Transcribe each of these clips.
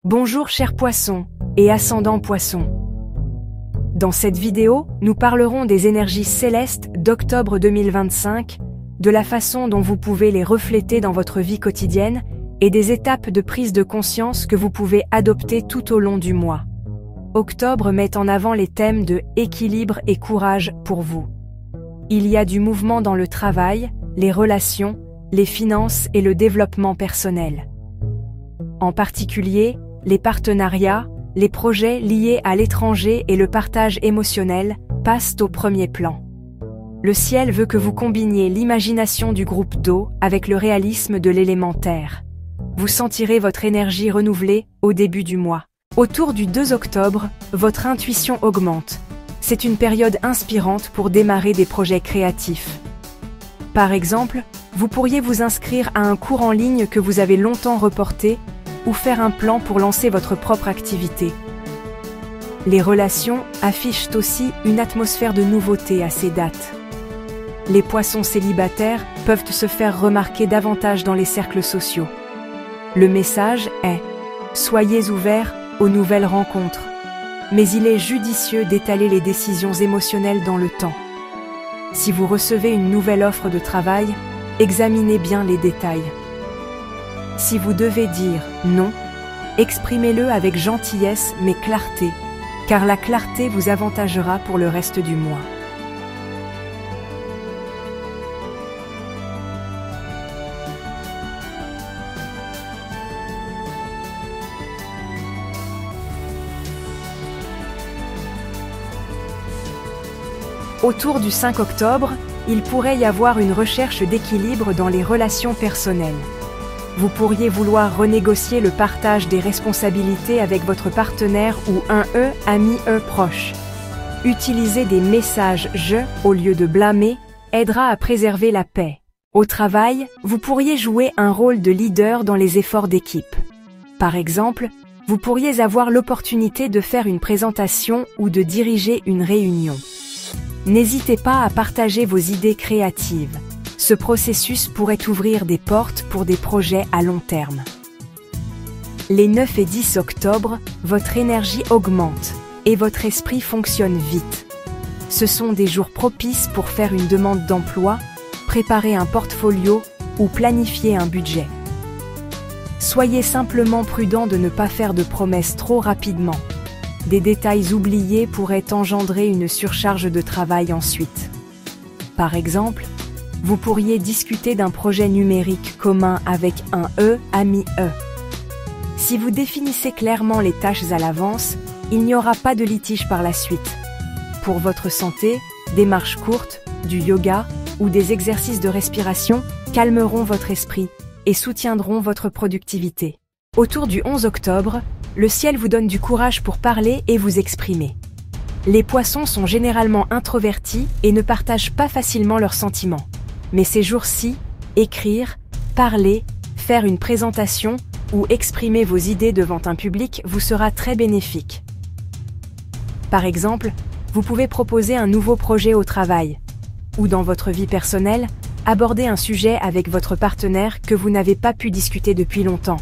Bonjour chers poissons et ascendants poissons. Dans cette vidéo, nous parlerons des énergies célestes d'octobre 2025, de la façon dont vous pouvez les refléter dans votre vie quotidienne et des étapes de prise de conscience que vous pouvez adopter tout au long du mois. Octobre met en avant les thèmes de équilibre et courage pour vous. Il y a du mouvement dans le travail, les relations, les finances et le développement personnel. En particulier, les partenariats, les projets liés à l'étranger et le partage émotionnel passent au premier plan. Le ciel veut que vous combiniez l'imagination du groupe d'eau avec le réalisme de l'élément terre. Vous sentirez votre énergie renouvelée au début du mois. Autour du 2 octobre, votre intuition augmente. C'est une période inspirante pour démarrer des projets créatifs. Par exemple, vous pourriez vous inscrire à un cours en ligne que vous avez longtemps reporté ou faire un plan pour lancer votre propre activité. Les relations affichent aussi une atmosphère de nouveauté à ces dates. Les poissons célibataires peuvent se faire remarquer davantage dans les cercles sociaux. Le message est « Soyez ouverts aux nouvelles rencontres », mais il est judicieux d'étaler les décisions émotionnelles dans le temps. Si vous recevez une nouvelle offre de travail, examinez bien les détails. Si vous devez dire non, exprimez-le avec gentillesse mais clarté, car la clarté vous avantagera pour le reste du mois. Autour du 5 octobre, il pourrait y avoir une recherche d'équilibre dans les relations personnelles. Vous pourriez vouloir renégocier le partage des responsabilités avec votre partenaire ou un ami proche. Utiliser des messages « je » au lieu de blâmer aidera à préserver la paix. Au travail, vous pourriez jouer un rôle de leader dans les efforts d'équipe. Par exemple, vous pourriez avoir l'opportunité de faire une présentation ou de diriger une réunion. N'hésitez pas à partager vos idées créatives. Ce processus pourrait ouvrir des portes pour des projets à long terme. Les 9 et 10 octobre, votre énergie augmente et votre esprit fonctionne vite. Ce sont des jours propices pour faire une demande d'emploi, préparer un portfolio ou planifier un budget. Soyez simplement prudent de ne pas faire de promesses trop rapidement. Des détails oubliés pourraient engendrer une surcharge de travail ensuite. Par exemple, vous pourriez discuter d'un projet numérique commun avec un ami. Si vous définissez clairement les tâches à l'avance, il n'y aura pas de litige par la suite. Pour votre santé, des marches courtes, du yoga ou des exercices de respiration calmeront votre esprit et soutiendront votre productivité. Autour du 11 octobre, le ciel vous donne du courage pour parler et vous exprimer. Les poissons sont généralement introvertis et ne partagent pas facilement leurs sentiments. Mais ces jours-ci, écrire, parler, faire une présentation ou exprimer vos idées devant un public vous sera très bénéfique. Par exemple, vous pouvez proposer un nouveau projet au travail ou dans votre vie personnelle, aborder un sujet avec votre partenaire que vous n'avez pas pu discuter depuis longtemps.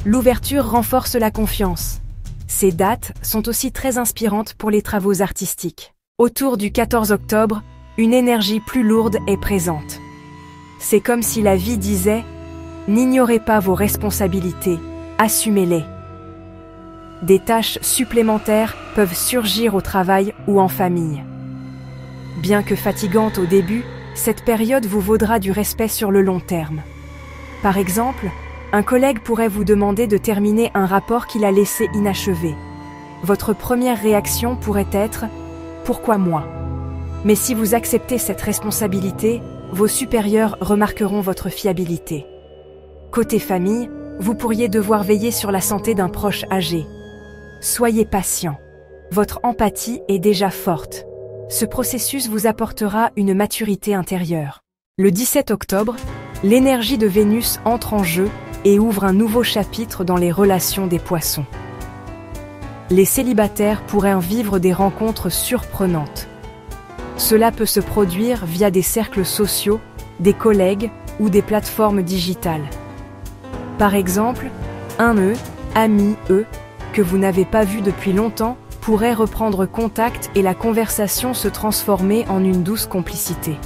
L'ouverture renforce la confiance. Ces dates sont aussi très inspirantes pour les travaux artistiques. Autour du 14 octobre, une énergie plus lourde est présente. C'est comme si la vie disait « N'ignorez pas vos responsabilités, assumez-les ». Des tâches supplémentaires peuvent surgir au travail ou en famille. Bien que fatigante au début, cette période vous vaudra du respect sur le long terme. Par exemple, un collègue pourrait vous demander de terminer un rapport qu'il a laissé inachevé. Votre première réaction pourrait être « Pourquoi moi ?» Mais si vous acceptez cette responsabilité, vos supérieurs remarqueront votre fiabilité. Côté famille, vous pourriez devoir veiller sur la santé d'un proche âgé. Soyez patient. Votre empathie est déjà forte. Ce processus vous apportera une maturité intérieure. Le 17 octobre, l'énergie de Vénus entre en jeu et ouvre un nouveau chapitre dans les relations des poissons. Les célibataires pourraient en vivre des rencontres surprenantes. Cela peut se produire via des cercles sociaux, des collègues ou des plateformes digitales. Par exemple, un amis, eux, que vous n'avez pas vus depuis longtemps, pourraient reprendre contact et la conversation se transformer en une douce complicité.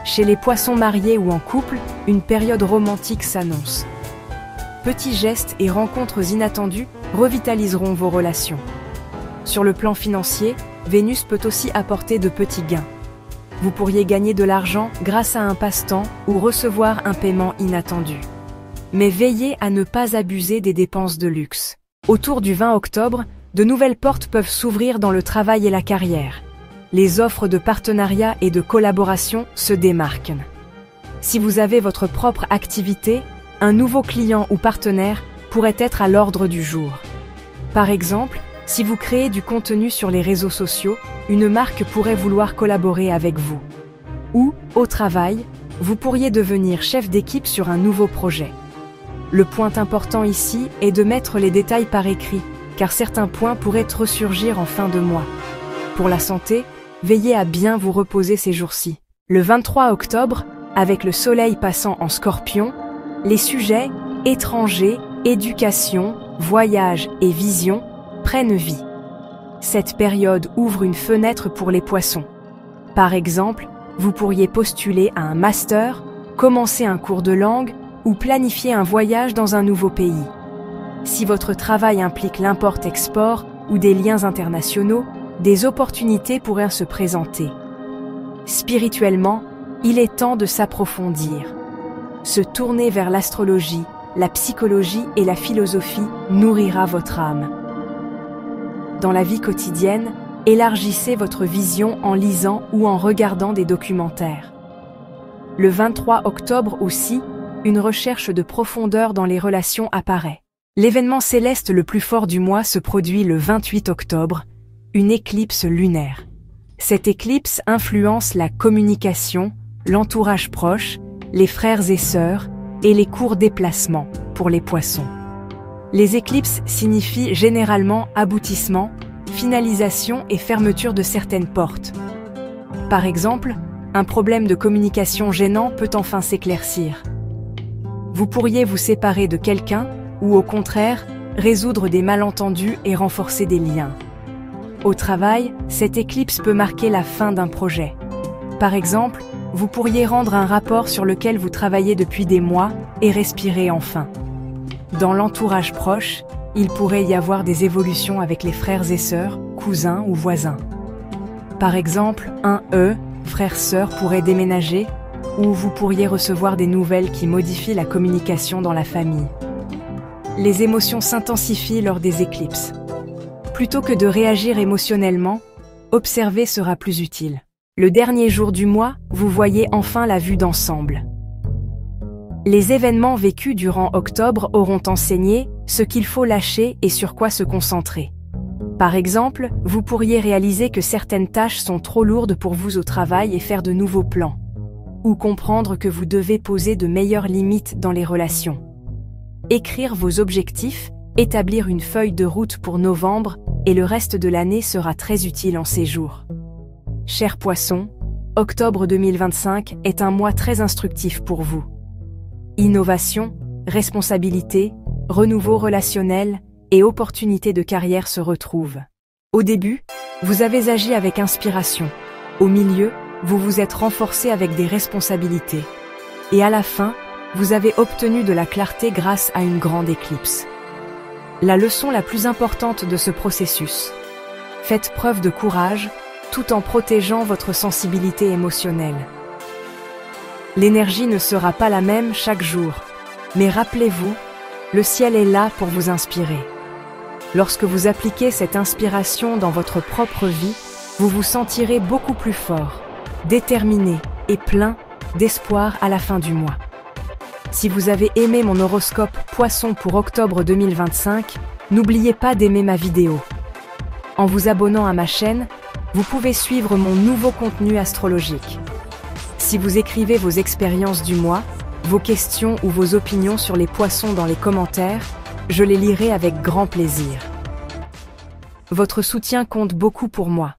Chez les poissons mariés ou en couple, une période romantique s'annonce. Petits gestes et rencontres inattendues revitaliseront vos relations. Sur le plan financier, Vénus peut aussi apporter de petits gains. Vous pourriez gagner de l'argent grâce à un passe-temps ou recevoir un paiement inattendu. Mais veillez à ne pas abuser des dépenses de luxe. Autour du 20 octobre, de nouvelles portes peuvent s'ouvrir dans le travail et la carrière. Les offres de partenariat et de collaboration se démarquent. Si vous avez votre propre activité, un nouveau client ou partenaire pourrait être à l'ordre du jour. Par exemple, si vous créez du contenu sur les réseaux sociaux, une marque pourrait vouloir collaborer avec vous. Ou, au travail, vous pourriez devenir chef d'équipe sur un nouveau projet. Le point important ici est de mettre les détails par écrit, car certains points pourraient ressurgir en fin de mois. Pour la santé, veillez à bien vous reposer ces jours-ci. Le 23 octobre, avec le soleil passant en Scorpion, les sujets étrangers, éducation, voyage et vision prennent vie. Cette période ouvre une fenêtre pour les poissons. Par exemple, vous pourriez postuler à un master, commencer un cours de langue ou planifier un voyage dans un nouveau pays. Si votre travail implique l'import-export ou des liens internationaux, des opportunités pourraient se présenter. Spirituellement, il est temps de s'approfondir. Se tourner vers l'astrologie, la psychologie et la philosophie nourrira votre âme. Dans la vie quotidienne, élargissez votre vision en lisant ou en regardant des documentaires. Le 23 octobre aussi, une recherche de profondeur dans les relations apparaît. L'événement céleste le plus fort du mois se produit le 28 octobre, une éclipse lunaire. Cette éclipse influence la communication, l'entourage proche, les frères et sœurs et les courts déplacements pour les poissons. Les éclipses signifient généralement aboutissement, finalisation et fermeture de certaines portes. Par exemple, un problème de communication gênant peut enfin s'éclaircir. Vous pourriez vous séparer de quelqu'un ou au contraire, résoudre des malentendus et renforcer des liens. Au travail, cette éclipse peut marquer la fin d'un projet. Par exemple, vous pourriez rendre un rapport sur lequel vous travaillez depuis des mois et respirer enfin. Dans l'entourage proche, il pourrait y avoir des évolutions avec les frères et sœurs, cousins ou voisins. Par exemple, frère-sœur pourrait déménager ou vous pourriez recevoir des nouvelles qui modifient la communication dans la famille. Les émotions s'intensifient lors des éclipses. Plutôt que de réagir émotionnellement, observer sera plus utile. Le dernier jour du mois, vous voyez enfin la vue d'ensemble. Les événements vécus durant octobre auront enseigné ce qu'il faut lâcher et sur quoi se concentrer. Par exemple, vous pourriez réaliser que certaines tâches sont trop lourdes pour vous au travail et faire de nouveaux plans. Ou comprendre que vous devez poser de meilleures limites dans les relations. Écrire vos objectifs, établir une feuille de route pour novembre et le reste de l'année sera très utile en ces jours. Chers poissons, octobre 2025 est un mois très instructif pour vous. Innovation, responsabilité, renouveau relationnel et opportunités de carrière se retrouvent. Au début, vous avez agi avec inspiration. Au milieu, vous vous êtes renforcé avec des responsabilités. Et à la fin, vous avez obtenu de la clarté grâce à une grande éclipse. La leçon la plus importante de ce processus. Faites preuve de courage, tout en protégeant votre sensibilité émotionnelle. L'énergie ne sera pas la même chaque jour, mais rappelez-vous, le ciel est là pour vous inspirer. Lorsque vous appliquez cette inspiration dans votre propre vie, vous vous sentirez beaucoup plus fort, déterminé et plein d'espoir à la fin du mois. Si vous avez aimé mon horoscope Poisson pour octobre 2025, n'oubliez pas d'aimer ma vidéo. En vous abonnant à ma chaîne, vous pouvez suivre mon nouveau contenu astrologique. Si vous écrivez vos expériences du mois, vos questions ou vos opinions sur les poissons dans les commentaires, je les lirai avec grand plaisir. Votre soutien compte beaucoup pour moi.